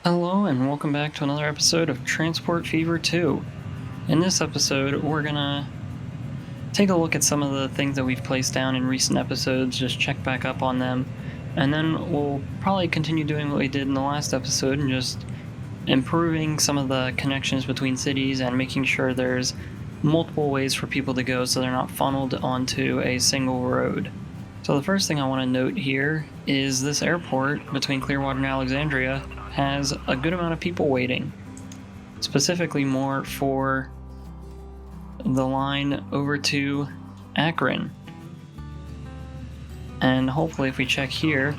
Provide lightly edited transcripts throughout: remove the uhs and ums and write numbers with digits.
Hello and welcome back to another episode of Transport Fever 2. In this episode, we're gonna take a look at some of the things that we've placed down in recent episodes, just check back up on them, and then we'll probably continue doing what we did in the last episode and just improving some of the connections between cities and making sure there's multiple ways for people to go so they're not funneled onto a single road. So the first thing I want to note here is this airport between Clearwater and Alexandria has a good amount of people waiting, specifically more for the line over to Akron. And hopefully if we check here,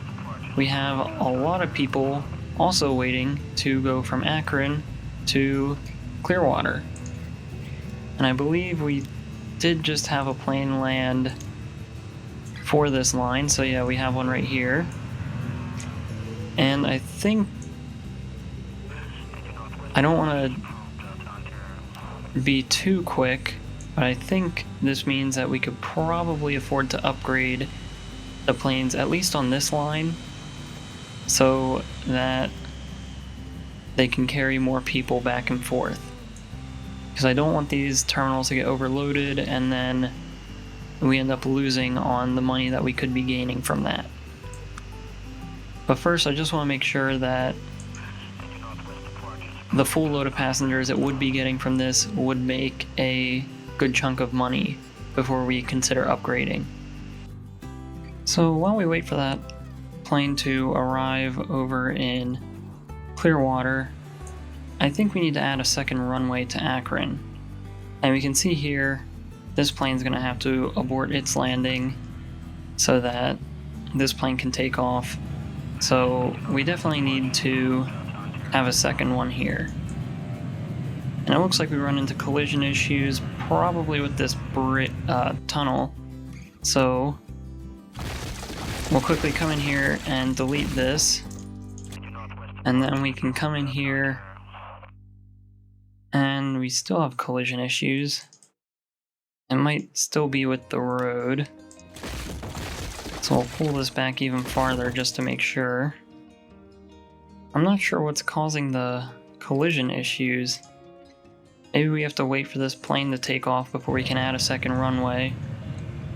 we have a lot of people also waiting to go from Akron to Clearwater. And I believe we did just have a plane land for this line, so yeah, we have one right here. And I think I don't want to be too quick, but I think this means that we could probably afford to upgrade the planes, at least on this line, so that they can carry more people back and forth. Because I don't want these terminals to get overloaded and then we end up losing on the money that we could be gaining from that. But first, I just want to make sure that the full load of passengers it would be getting from this would make a good chunk of money before we consider upgrading. So while we wait for that plane to arrive over in Clearwater, I think we need to add a second runway to Akron. And we can see here, this plane's going to have to abort its landing so that this plane can take off. So we definitely need to have a second one here. And it looks like we run into collision issues, probably with this tunnel. So we'll quickly come in here and delete this. And then we can come in here and we still have collision issues. It might still be with the road. So we'll pull this back even farther just to make sure. I'm not sure what's causing the collision issues. Maybe we have to wait for this plane to take off before we can add a second runway.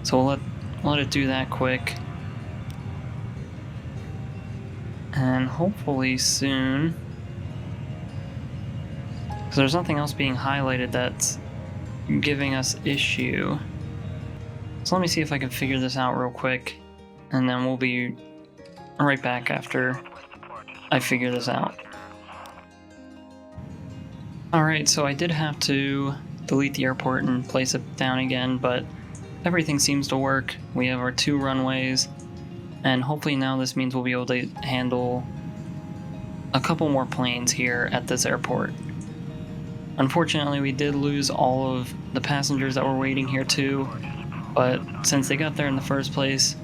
So we'll let it do that quick. And hopefully soon, because there's nothing else being highlighted that's giving us issue. So let me see if I can figure this out real quick, and then we'll be right back after I figure this out. Alright, so I did have to delete the airport and place it down again, but everything seems to work. We have our 2 runways, and hopefully now this means we'll be able to handle a couple more planes here at this airport. Unfortunately, we did lose all of the passengers that were waiting here too, but since they got there in the first place,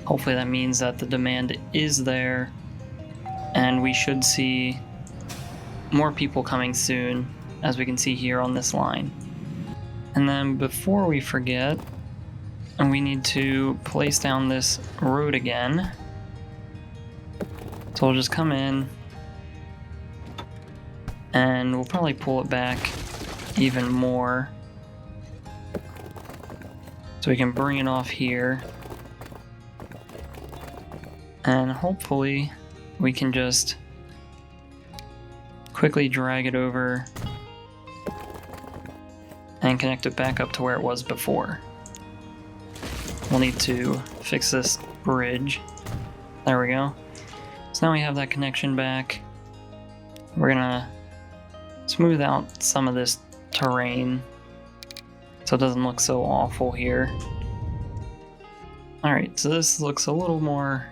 hopefully that means that the demand is there, and we should see more people coming soon, as we can see here on this line. And then before we forget, we need to place down this road again. So we'll just come in, and we'll probably pull it back even more so we can bring it off here, and hopefully we can just quickly drag it over and connect it back up to where it was before. We'll need to fix this bridge. There we go. So now we have that connection back. We're gonna smooth out some of this terrain so it doesn't look so awful here. Alright, so this looks a little more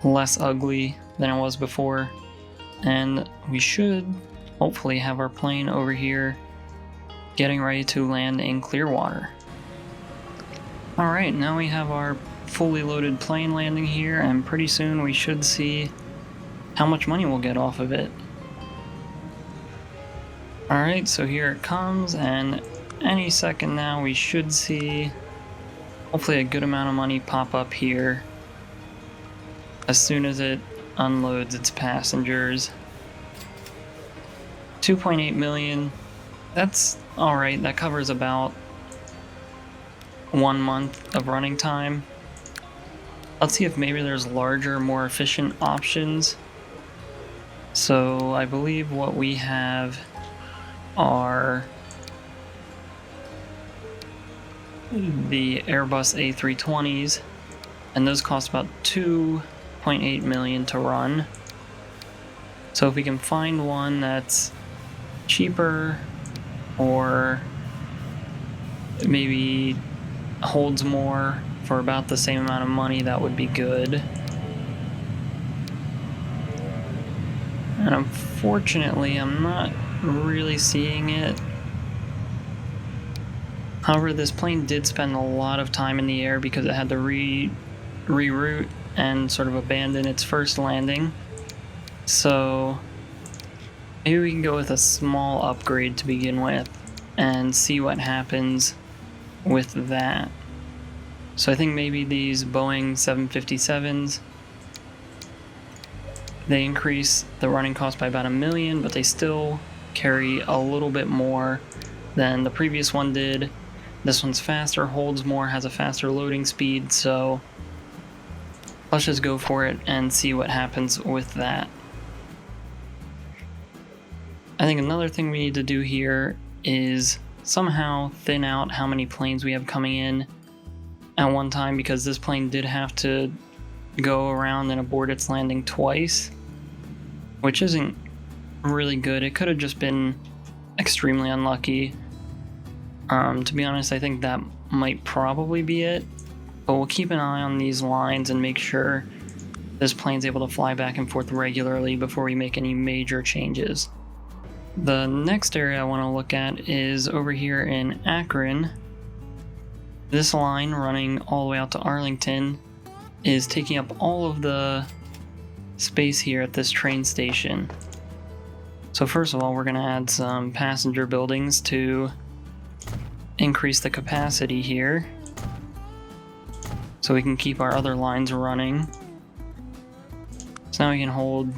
less ugly than it was before, and we should hopefully have our plane over here getting ready to land in Clearwater. Alright, now we have our fully loaded plane landing here, and pretty soon we should see how much money we'll get off of it. Alright, so here it comes, and any second now we should see hopefully a good amount of money pop up here as soon as it unloads its passengers. 2.8 million, that's alright, that covers about 1 month of running time. Let's see if maybe there's larger, more efficient options. So I believe what we have are the Airbus A320s, and those cost about 2.8 million to run. So if we can find one that's cheaper or maybe holds more for about the same amount of money, that would be good. And unfortunately, I'm not really seeing it. However, this plane did spend a lot of time in the air because it had to reroute and sort of abandon its first landing. So maybe we can go with a small upgrade to begin with and see what happens with that. So I think maybe these Boeing 757s, they increase the running cost by about $1 million, but they still carry a little bit more than the previous one did. This one's faster, holds more, has a faster loading speed, so let's just go for it and see what happens with that. I think another thing we need to do here is somehow thin out how many planes we have coming in at one time, because this plane did have to go around and abort its landing twice, which isn't really good. It could have just been extremely unlucky. To be honest, I think that might probably be it, but we'll keep an eye on these lines and make sure this plane's able to fly back and forth regularly before we make any major changes. The next area I want to look at is over here in Akron. This line running all the way out to Arlington is taking up all of the space here at this train station. So first of all, we're going to add some passenger buildings to increase the capacity here so we can keep our other lines running. So now we can hold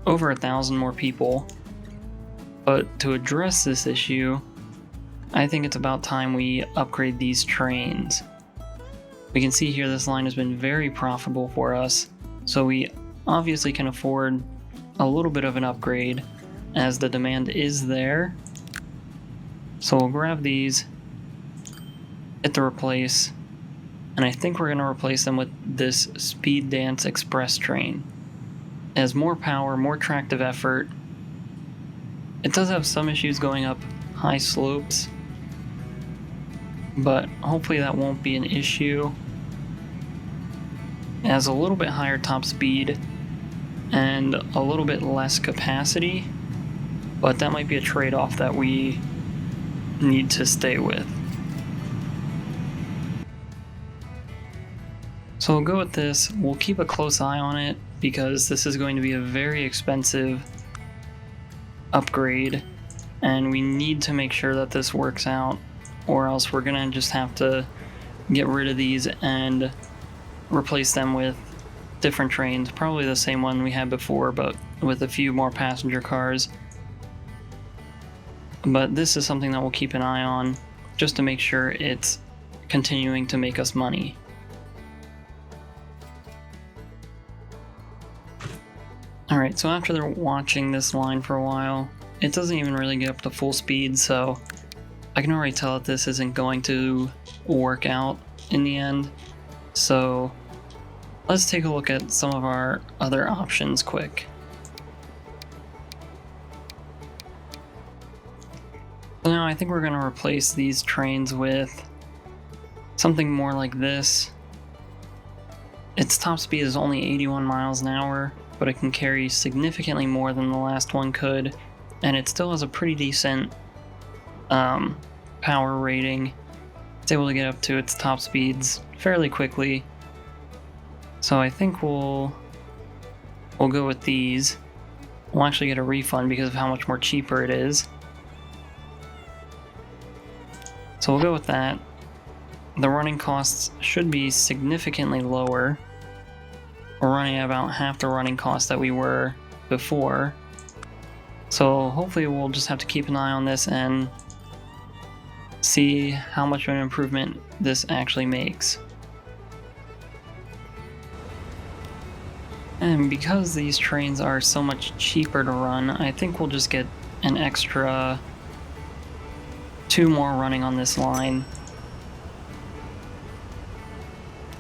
over 1,000 more people. But to address this issue, I think it's about time we upgrade these trains. We can see here this line has been very profitable for us, so we obviously can afford a little bit of an upgrade as the demand is there. So we'll grab these, hit the replace, and I think we're going to replace them with this Speed Dance Express train. It has more power, more tractive effort. It does have some issues going up high slopes, but hopefully that won't be an issue. It has a little bit higher top speed and a little bit less capacity, but that might be a trade-off that we need to stay with. So we'll go with this. We'll keep a close eye on it because this is going to be a very expensive upgrade, and we need to make sure that this works out, or else we're gonna just have to get rid of these and replace them with different trains, probably the same one we had before but with a few more passenger cars. But this is something that we'll keep an eye on just to make sure it's continuing to make us money. Alright, so after they're watching this line for a while, it doesn't even really get up to full speed, so I can already tell that this isn't going to work out in the end. So let's take a look at some of our other options quick. So now I think we're going to replace these trains with something more like this. Its top speed is only 81 miles an hour, but it can carry significantly more than the last one could, and it still has a pretty decent power rating. It's able to get up to its top speeds fairly quickly. So I think we'll go with these. We'll actually get a refund because of how much more cheaper it is. So we'll go with that. The running costs should be significantly lower. we're running at about half the running cost that we were before. So hopefully we'll just have to keep an eye on this and see how much of an improvement this actually makes. And because these trains are so much cheaper to run, I think we'll just get an extra 2 more running on this line.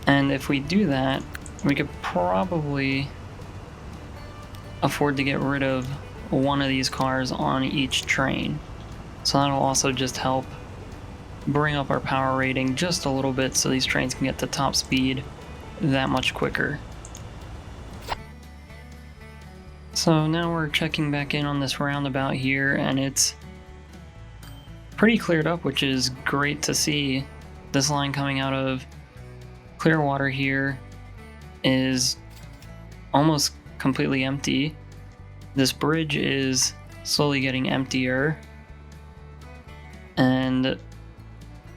And if we do that, we could probably afford to get rid of one of these cars on each train. So that'll also just help bring up our power rating just a little bit so these trains can get to top speed that much quicker. So now we're checking back in on this roundabout here, and it's pretty cleared up, which is great to see. This line coming out of Clearwater here is almost completely empty. This bridge is slowly getting emptier, and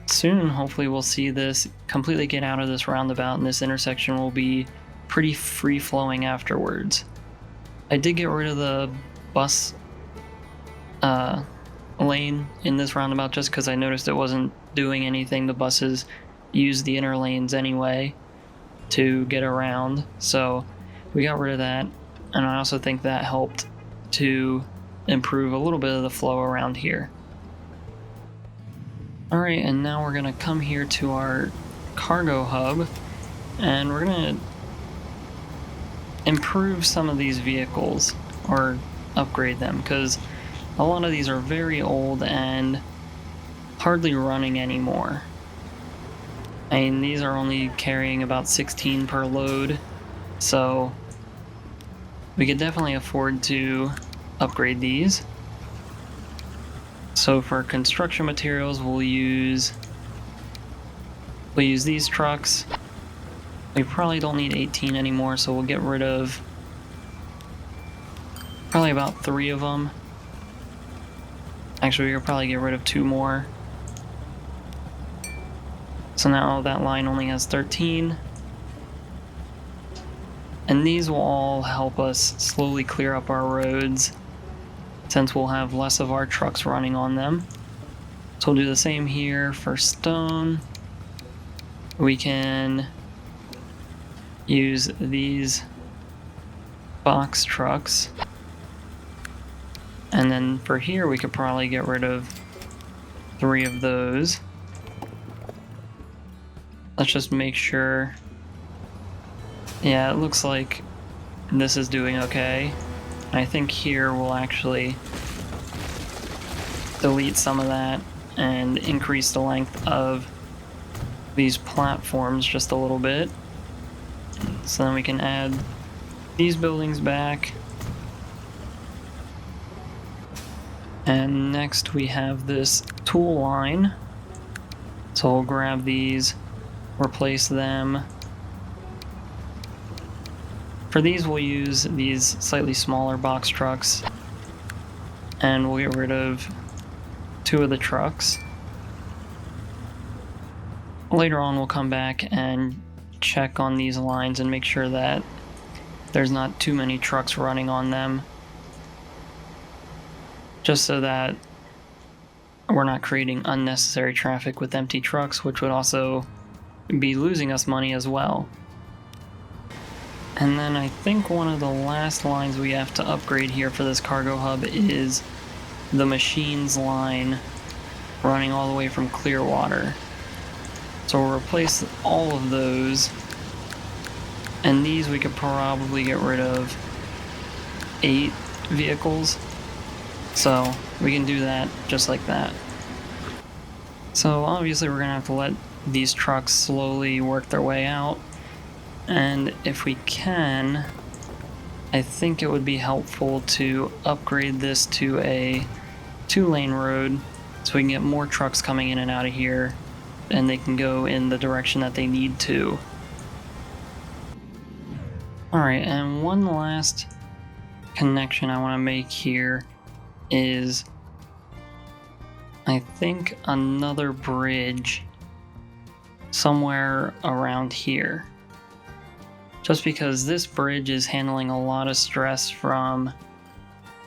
soon hopefully we'll see this completely get out of this roundabout, and this intersection will be pretty free-flowing afterwards. I did get rid of the bus lane in this roundabout just because I noticed it wasn't doing anything. The buses use the inner lanes anyway to get around, so we got rid of that, and I also think that helped to improve a little bit of the flow around here. Alright, and now we're going to come here to our cargo hub, and we're going to improve some of these vehicles, or upgrade them, because a lot of these are very old and hardly running anymore. I mean, these are only carrying about 16 per load, so we could definitely afford to upgrade these. So for construction materials, we'll use these trucks. We probably don't need 18 anymore, so we'll get rid of probably about 3 of them. Actually, we'll probably get rid of 2 more. So now that line only has 13. And these will all help us slowly clear up our roads, since we'll have less of our trucks running on them. So we'll do the same here for stone. We can use these box trucks. And then for here, we could probably get rid of 3 of those. Let's just make sure. Yeah, it looks like this is doing okay. I think here we'll actually delete some of that and increase the length of these platforms just a little bit. So then we can add these buildings back. And next we have this tool line. So we'll grab these, replace them. For these, we'll use these slightly smaller box trucks, and we'll get rid of 2 of the trucks. Later on, we'll come back and check on these lines and make sure that there's not too many trucks running on them, just so that we're not creating unnecessary traffic with empty trucks, which would also be losing us money as well. And then I think one of the last lines we have to upgrade here for this cargo hub is the machines line running all the way from Clearwater. So we'll replace all of those, and these we could probably get rid of 8 vehicles. So we can do that just like that. So obviously we're gonna have to let these trucks slowly work their way out. And if we can, I think it would be helpful to upgrade this to a 2-lane road so we can get more trucks coming in and out of here, and they can go in the direction that they need to. Alright, and one last connection I want to make here is, I think, another bridge somewhere around here. just because this bridge is handling a lot of stress from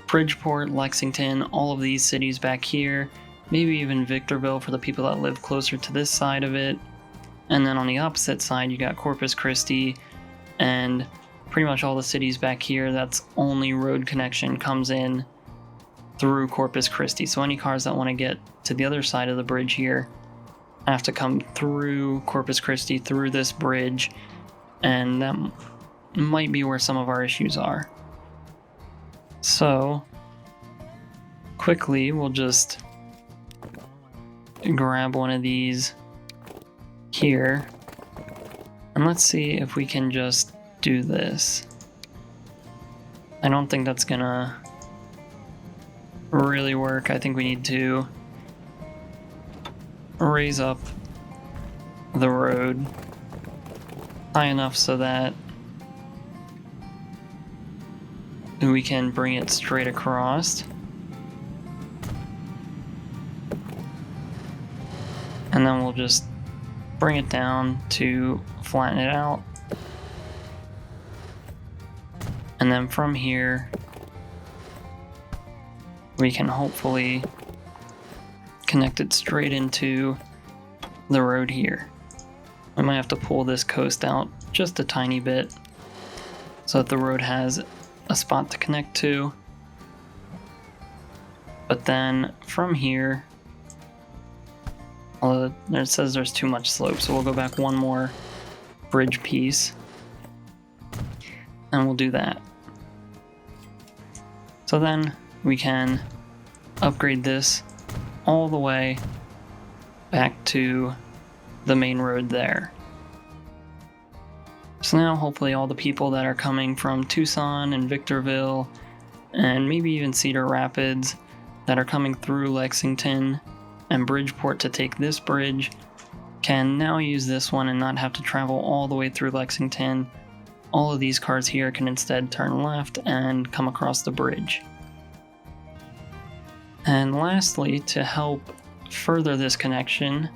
Bridgeport, Lexington, all of these cities back here, maybe even Victorville for the people that live closer to this side of it. And then on the opposite side, you got Corpus Christi and pretty much all the cities back here that's only road connection comes in through Corpus Christi. So any cars that want to get to the other side of the bridge here have to come through Corpus Christi, through this bridge, and that might be where some of our issues are. So quickly, we'll just grab one of these here, and let's see if we can just do this. I don't think that's gonna really work. I think we need to raise up the road high enough so that we can bring it straight across. And then we'll just bring it down to flatten it out. And then from here, we can hopefully connect it straight into the road here. We might have to pull this coast out just a tiny bit so that the road has a spot to connect to. But then from here, it says there's too much slope, so we'll go back one more bridge piece and we'll do that. So then we can upgrade this all the way back to the main road there. So now hopefully all the people that are coming from Tucson and Victorville and maybe even Cedar Rapids that are coming through Lexington and Bridgeport to take this bridge can now use this one and not have to travel all the way through Lexington. All of these cars here can instead turn left and come across the bridge. And lastly, to help further this connection,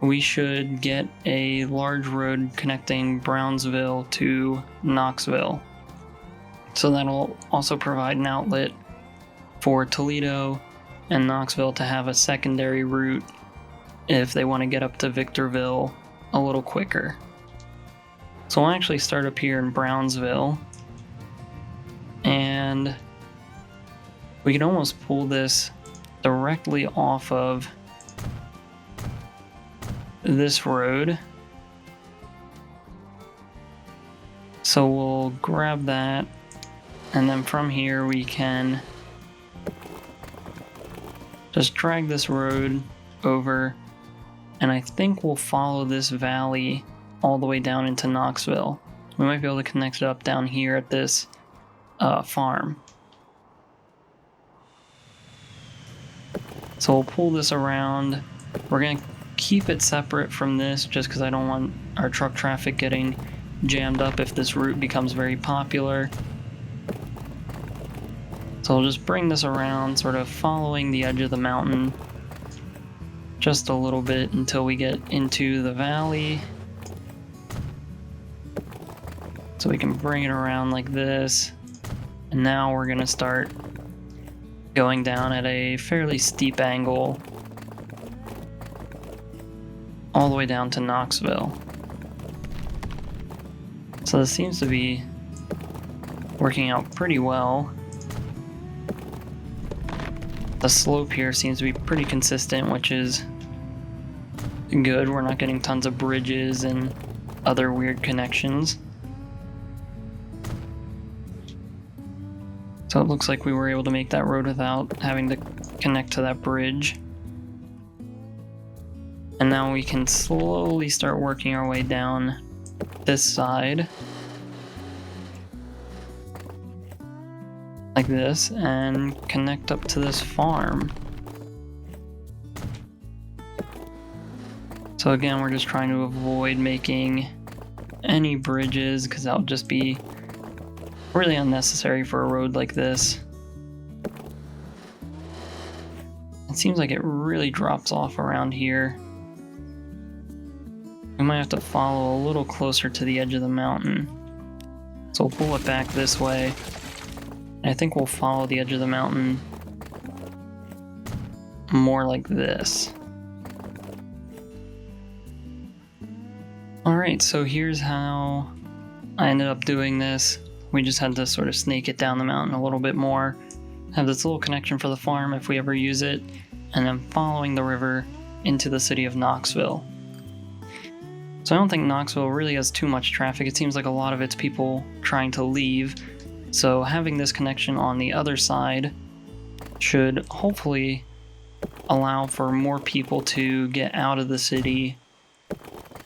we should get a large road connecting Brownsville to Knoxville. So that'll also provide an outlet for Toledo and Knoxville to have a secondary route if they want to get up to Victorville a little quicker. So we'll actually start up here in Brownsville, and we can almost pull this directly off of this road. So we'll grab that, and then from here we can just drag this road over, and I think we'll follow this valley all the way down into Knoxville. We might be able to connect it up down here at this farm. So we'll pull this around. We're going to keep it separate from this just because I don't want our truck traffic getting jammed up if this route becomes very popular. So I'll just bring this around, sort of following the edge of the mountain just a little bit until we get into the valley. So we can bring it around like this. And now we're going to start going down at a fairly steep angle all the way down to Knoxville. So this seems to be working out pretty well. The slope here seems to be pretty consistent, which is good. We're not getting tons of bridges and other weird connections. So it looks like we were able to make that road without having to connect to that bridge. And now we can slowly start working our way down this side. Like this, and connect up to this farm. So again, we're just trying to avoid making any bridges because that would just be really unnecessary for a road like this. It seems like it really drops off around here. We might have to follow a little closer to the edge of the mountain. So we'll pull it back this way. I think we'll follow the edge of the mountain more like this. Alright, so here's how I ended up doing this. We just had to sort of snake it down the mountain a little bit more. Have this little connection for the farm if we ever use it, and then following the river into the city of Knoxville. So I don't think Knoxville really has too much traffic. It seems like a lot of it's people trying to leave. So having this connection on the other side should hopefully allow for more people to get out of the city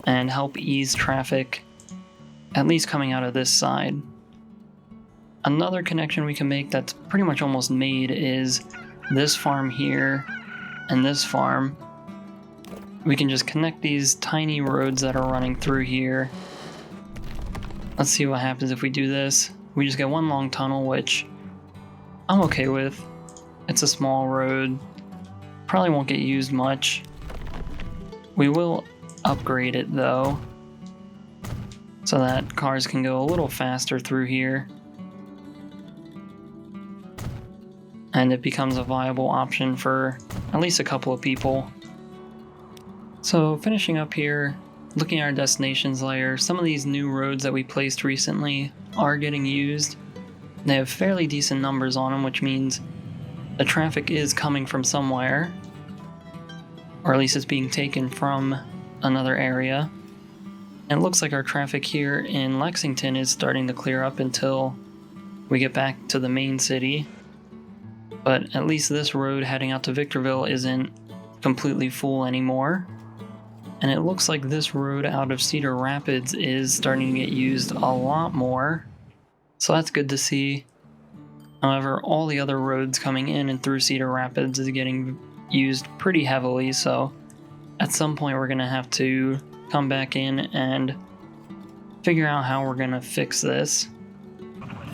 and help ease traffic, at least coming out of this side. Another connection we can make that's pretty much almost made is this farm here and this farm. We can just connect these tiny roads that are running through here. Let's see what happens if we do this. We just get one long tunnel, which I'm okay with. It's a small road. Probably won't get used much. We will upgrade it though, so that cars can go a little faster through here. And it becomes a viable option for at least a couple of people. So finishing up here, looking at our destinations layer, some of these new roads that we placed recently are getting used. They have fairly decent numbers on them, which means the traffic is coming from somewhere, or at least it's being taken from another area. And it looks like our traffic here in Lexington is starting to clear up until we get back to the main city. But at least this road heading out to Victorville isn't completely full anymore. And it looks like this road out of Cedar Rapids is starting to get used a lot more. So that's good to see. However, all the other roads coming in and through Cedar Rapids is getting used pretty heavily, so at some point we're going to have to come back in and figure out how we're going to fix this.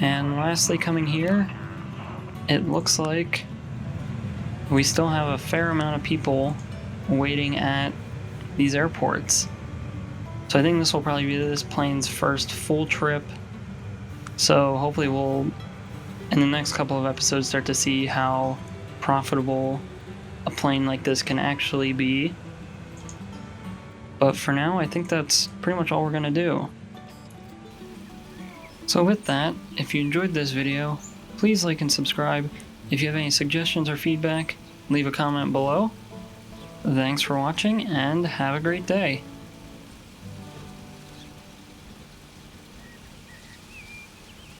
And lastly, coming here, it looks like we still have a fair amount of people waiting at these airports. So I think this will probably be this plane's first full trip. So hopefully we'll, in the next couple of episodes, start to see how profitable a plane like this can actually be. But for now, I think that's pretty much all we're going to do. So with that, if you enjoyed this video, please like and subscribe. If you have any suggestions or feedback, leave a comment below. Thanks for watching and have a great day.